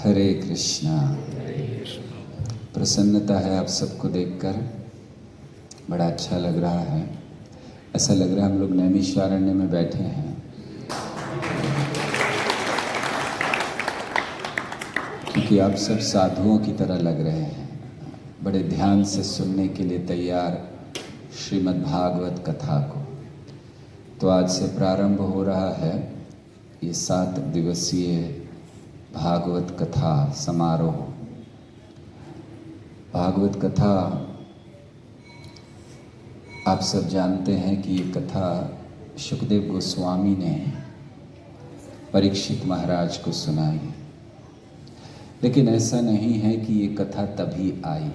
हरे कृष्णा। प्रसन्नता है आप सबको देखकर, बड़ा अच्छा लग रहा है। ऐसा लग रहा है हम लोग नैमिषारण्य में बैठे हैं, क्योंकि आप सब साधुओं की तरह लग रहे हैं, बड़े ध्यान से सुनने के लिए तैयार श्रीमद् भागवत कथा को। तो आज से प्रारंभ हो रहा है ये 7 दिवसीय भागवत कथा समारोह। भागवत कथा आप सब जानते हैं कि ये कथा शुकदेव गोस्वामी ने परीक्षित महाराज को सुनाई। लेकिन ऐसा नहीं है कि ये कथा तभी आई,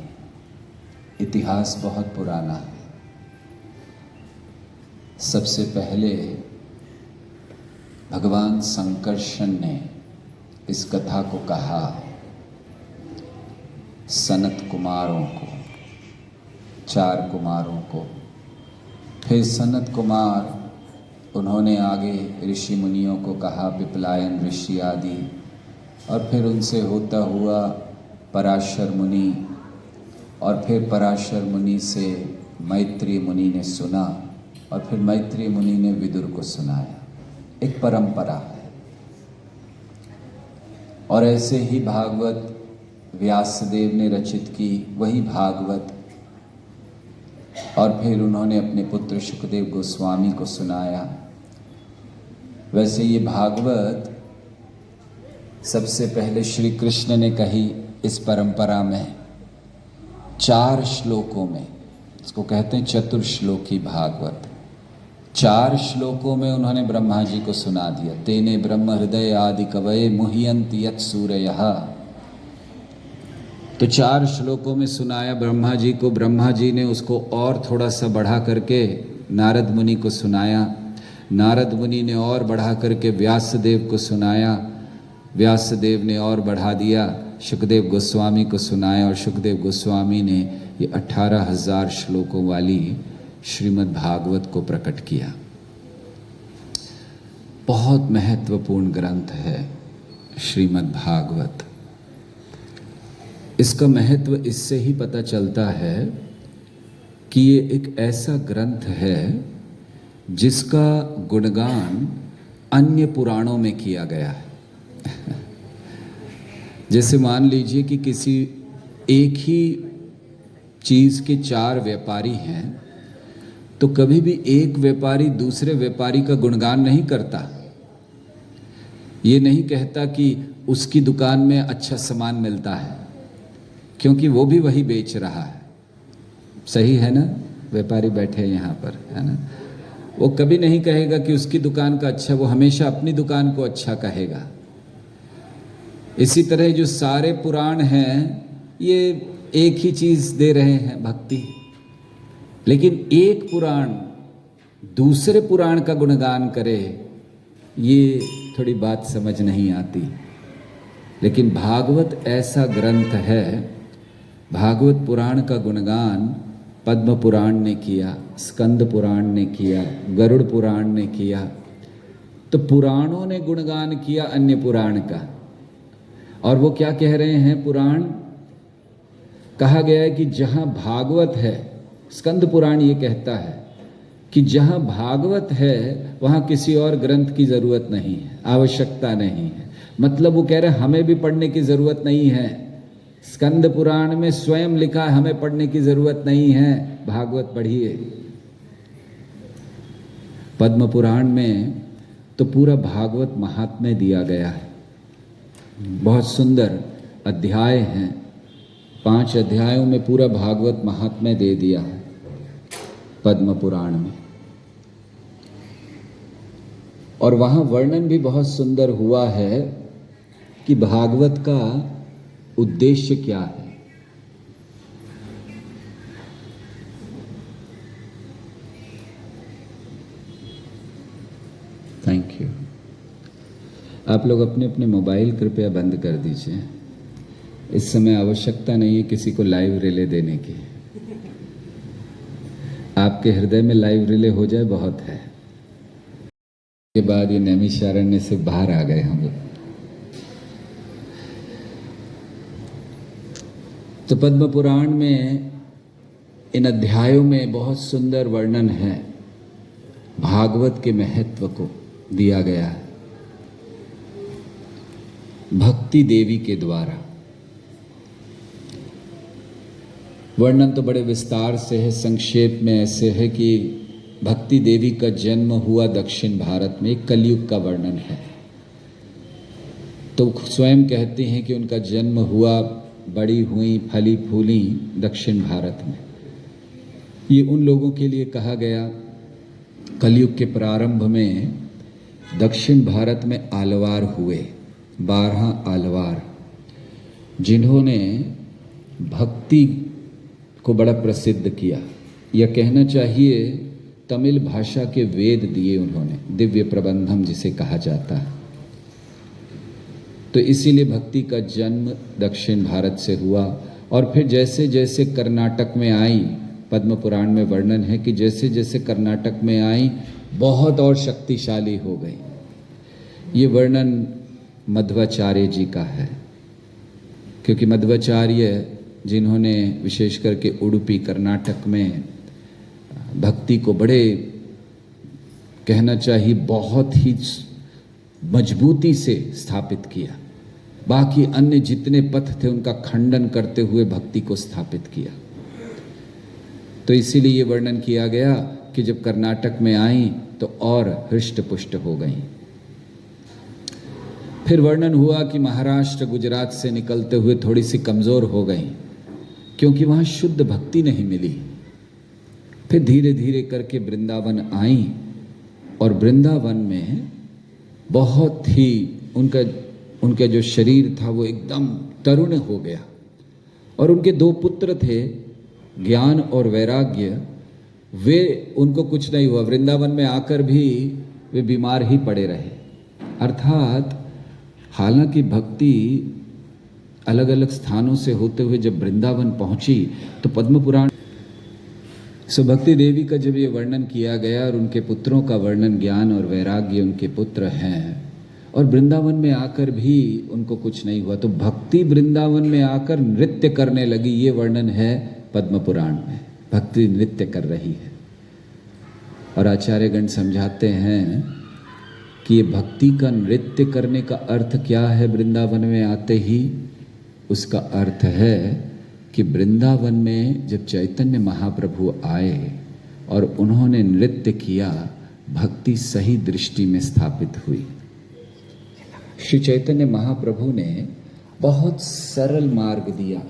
इतिहास बहुत पुराना है। सबसे पहले भगवान संकर्षण ने इस कथा को कहा सनत कुमारों को, 4 कुमारों को। फिर सनत कुमार उन्होंने आगे ऋषि मुनियों को कहा, पिपलायन ऋषि आदि, और फिर उनसे होता हुआ पराशर मुनि, और फिर पराशर मुनि से मैत्री मुनि ने सुना, और फिर मैत्री मुनि ने विदुर को सुनाया। एक परंपरा है। और ऐसे ही भागवत व्यासदेव ने रचित की, वही भागवत, और फिर उन्होंने अपने पुत्र शुकदेव गोस्वामी को सुनाया। वैसे ये भागवत सबसे पहले श्री कृष्ण ने कही इस परंपरा में 4 श्लोकों में। इसको कहते हैं चतुर्श्लोकी भागवत। 4 श्लोकों में उन्होंने ब्रह्मा जी को सुना दिया। तेने ब्रह्म हृदय आदि कवये मुह्यन्ति यत् सूरयः। तो 4 श्लोकों में सुनाया ब्रह्मा जी को। ब्रह्मा जी ने उसको और थोड़ा सा बढ़ा करके नारद मुनि को सुनाया। नारद मुनि ने और बढ़ा करके व्यासदेव को सुनाया। व्यासदेव ने और बढ़ा दिया, शुकदेव गोस्वामी को सुनाया, और शुकदेव गोस्वामी ने ये 18,000 श्लोकों वाली श्रीमद् भागवत को प्रकट किया। बहुत महत्वपूर्ण ग्रंथ है श्रीमद् भागवत। इसका महत्व इससे ही पता चलता है कि ये एक ऐसा ग्रंथ है जिसका गुणगान अन्य पुराणों में किया गया है। जैसे मान लीजिए कि किसी एक ही चीज़ के 4 व्यापारी हैं, तो कभी भी एक व्यापारी दूसरे व्यापारी का गुणगान नहीं करता। ये नहीं कहता कि उसकी दुकान में अच्छा सामान मिलता है, क्योंकि वो भी वही बेच रहा है। सही है ना? व्यापारी बैठे हैं यहाँ पर, है ना? वो कभी नहीं कहेगा कि उसकी दुकान का अच्छा, वो हमेशा अपनी दुकान को अच्छा कहेगा। इसी तरह जो सारे पुराण हैं ये एक ही चीज़ दे रहे हैं, भक्ति। लेकिन एक पुराण दूसरे पुराण का गुणगान करे, ये थोड़ी बात समझ नहीं आती। लेकिन भागवत ऐसा ग्रंथ है, भागवत पुराण का गुणगान पद्म पुराण ने किया, स्कंद पुराण ने किया, गरुड़ पुराण ने किया। तो पुराणों ने गुणगान किया अन्य पुराण का। और वो क्या कह रहे हैं? पुराण कहा गया है कि जहाँ भागवत है, स्कंद पुराण ये कहता है कि जहाँ भागवत है वहाँ किसी और ग्रंथ की ज़रूरत नहीं है, आवश्यकता नहीं है। मतलब वो कह रहे हैं हमें भी पढ़ने की ज़रूरत नहीं है। स्कंद पुराण में स्वयं लिखा है हमें पढ़ने की ज़रूरत नहीं है, भागवत पढ़िए। पद्म पुराण में तो पूरा भागवत महात्म्य दिया गया है। बहुत सुंदर अध्याय हैं, 5 अध्यायों में पूरा भागवत महात्म्य दे दिया है पद्म पुराण में। और वहाँ वर्णन भी बहुत सुंदर हुआ है कि भागवत का उद्देश्य क्या है। Thank you. आप लोग अपने अपने मोबाइल कृपया बंद कर दीजिए। इस समय आवश्यकता नहीं है किसी को लाइव रिले देने की। आपके हृदय में लाइव रिले हो जाए बहुत है। के बाद ये नैमिषारण्य से बाहर आ गए हम लोग। तो पद्म पुराण में इन अध्यायों में बहुत सुंदर वर्णन है, भागवत के महत्व को दिया गया है भक्ति देवी के द्वारा। वर्णन तो बड़े विस्तार से है, संक्षेप में ऐसे है कि भक्ति देवी का जन्म हुआ दक्षिण भारत में, कलयुग का वर्णन है। तो स्वयं कहते हैं कि उनका जन्म हुआ, बड़ी हुई, फली फूली दक्षिण भारत में। ये उन लोगों के लिए कहा गया, कलयुग के प्रारंभ में दक्षिण भारत में आलवार हुए, 12 आलवार, जिन्होंने भक्ति को बड़ा प्रसिद्ध किया। यह कहना चाहिए तमिल भाषा के वेद दिए उन्होंने, दिव्य प्रबंधम जिसे कहा जाता है। तो इसीलिए भक्ति का जन्म दक्षिण भारत से हुआ। और फिर जैसे जैसे कर्नाटक में आई, पद्म पुराण में वर्णन है कि जैसे जैसे कर्नाटक में आई बहुत और शक्तिशाली हो गई। ये वर्णन मध्वाचार्य जी का है, क्योंकि मध्वाचार्य जिन्होंने विशेष करके उडुपी कर्नाटक में भक्ति को बड़े, कहना चाहिए बहुत ही मजबूती से स्थापित किया। बाकी अन्य जितने पथ थे उनका खंडन करते हुए भक्ति को स्थापित किया। तो इसीलिए ये वर्णन किया गया कि जब कर्नाटक में आई तो और हृष्ट पुष्ट हो गई। फिर वर्णन हुआ कि महाराष्ट्र गुजरात से निकलते हुए थोड़ी सी कमजोर हो गई, क्योंकि वहां शुद्ध भक्ति नहीं मिली। फिर धीरे धीरे करके वृंदावन आई, और वृंदावन में बहुत ही उनका जो शरीर था वो एकदम तरुण हो गया। और उनके 2 पुत्र थे, ज्ञान और वैराग्य, वे, उनको कुछ नहीं हुआ। वृंदावन में आकर भी वे बीमार ही पड़े रहे। अर्थात हालांकि भक्ति अलग अलग स्थानों से होते हुए जब वृंदावन पहुंची तो पद्म पुराण भक्ति देवी का जब ये वर्णन किया गया, और उनके पुत्रों का वर्णन, ज्ञान और वैराग्य उनके पुत्र हैं, और वृंदावन में आकर भी उनको कुछ नहीं हुआ, तो भक्ति वृंदावन में आकर नृत्य करने लगी। ये वर्णन है पद्म पुराण में, भक्ति नृत्य कर रही है। और आचार्यगण समझाते हैं कि ये भक्ति का नृत्य करने का अर्थ क्या है वृंदावन में आते ही? उसका अर्थ है कि वृंदावन में जब चैतन्य महाप्रभु आए और उन्होंने नृत्य किया, भक्ति सही दृष्टि में स्थापित हुई। श्री चैतन्य महाप्रभु ने बहुत सरल मार्ग दिया।